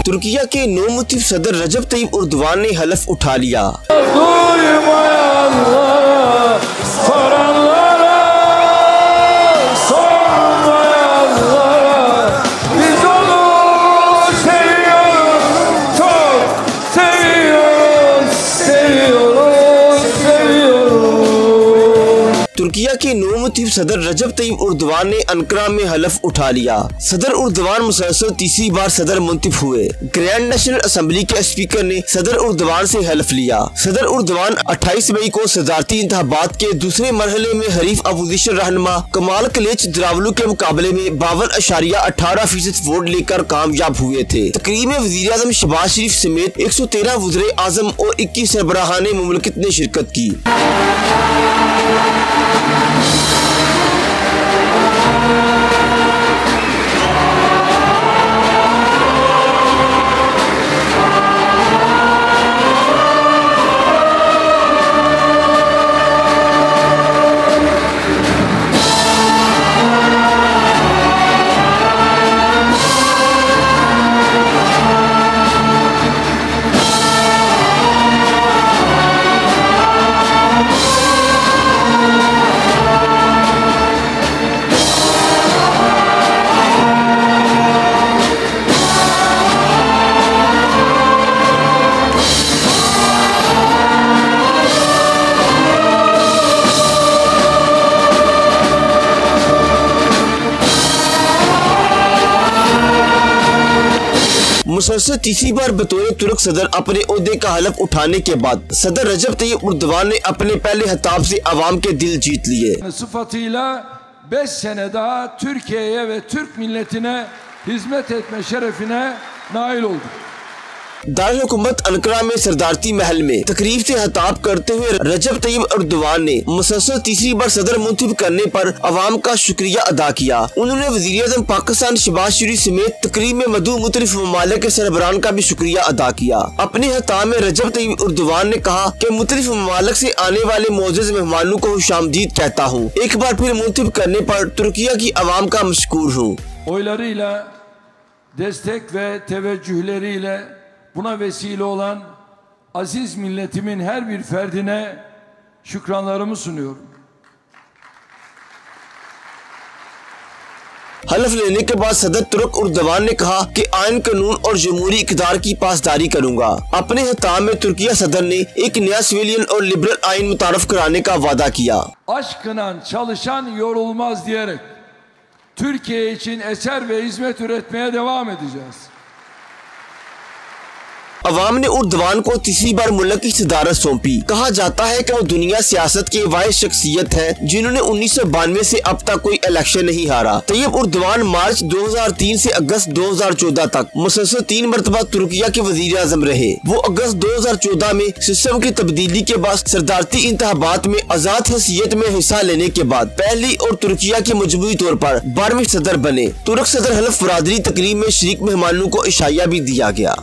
तुर्किया के नौमुतीफ सदर रजब Tayyip Erdogan ने हलफ उठा लिया। तुर्किया के नौमुतीफ सदर रजब तय्यिप एर्दोगान ने अंकारा में हलफ उठा लिया। सदर एर्दोगान मुसलसल तीसरी बार सदर मुंतखब हुए। ग्रैंड नेशनल असेंबली के स्पीकर ने सदर एर्दोगान से हलफ लिया। सदर एर्दोगान 28 मई को सदारती इंतखाबात के दूसरे मरहले में हरीफ अपोजिशन रहनुमा कमाल किलिचदारोग्लू के मुकाबले में 52.18% वोट लेकर कामयाब हुए थे। तकरीब में वजीर आज़म शहबाज शरीफ समेत 113 वज़ीरे आज़म और 21 सरबराहान मुमलिकत ने शिरकत की। मुसलसल तीसरी बार बतौर तुर्क सदर अपने ओहदे का हलफ उठाने के बाद सदर रजब तय्यिप एर्दोगान ने अपने पहले खिताब से अवाम के दिल जीत लिए। Sıfatıyla 5 sene daha Türkiye'ye ve Türk milletine hizmet etme şerefine nail olduk। Darul हुकूमत अंकारा में सरदारती महल में तकरीब से खिताब करते हुए रजब तय्यिप एर्दोगान ने मुसलसल तीसरी बार सदर मुंतखब करने पर अवाम का शुक्रिया अदा किया। उन्होंने वज़ीर आज़म पाकिस्तान शहबाज शरीफ समेत तकरीब में मदऊ मुख्तलिफ ममालिक के सरबराहान का भी शुक्रिया अदा किया। अपने खिताब में रजब तय्यिप एर्दोगान ने कहा कि मुख्तलिफ ममालिक से आने वाले मोअज़्ज़ज़ मेहमानों को खुशामदीद कहता हूँ। एक बार फिर मुंतखब करने पर तुर्किया की अवाम का मशकूर हूँ। Oylarıyla, destek ve teveccühleriyle buna vesile olan aziz milletimin her bir ferdine şükranlarımı sunuyorum। हलफ लेने के बाद सदर तुर्क एर्दोगान ने कहा कि आइन कानून और जमहूरी इक़्तिदार की पासदारी करूंगा। अपने खिताब में तुर्किया सदर ने एक नया सिविलियन और लिबरल आइन मुतारफ कराने का वादा किया। Aşkınan çalışan yorulmaz diyerek Türkiye için eser ve hizmet üretmeye devam edeceğiz। अवाम ने एर्दोगान को तीसरी बार मुल्क की सदारत सौंपी। कहा जाता है कि वो दुनिया सियासत की वाहिद शख्सियत है जिन्होंने 1992 से अब तक कोई इलेक्शन नहीं हारा। तय्यिप एर्दोगान मार्च 2003 से अगस्त 2014 तक मुसलसल 3 मरतबा तुर्किया के वजीर आज़म रहे। वो अगस्त 2014 में सिस्टम की तब्दीली के बाद सरदारती इंतखाबात में आजाद हैसियत में हिस्सा लेने के बाद पहली और तुर्किया के मजमूई तौर पर 12वें सदर बने। तुर्क सदर हलफ बरादरी तकरीब में शरीक मेहमानों को इशाया भी दिया गया।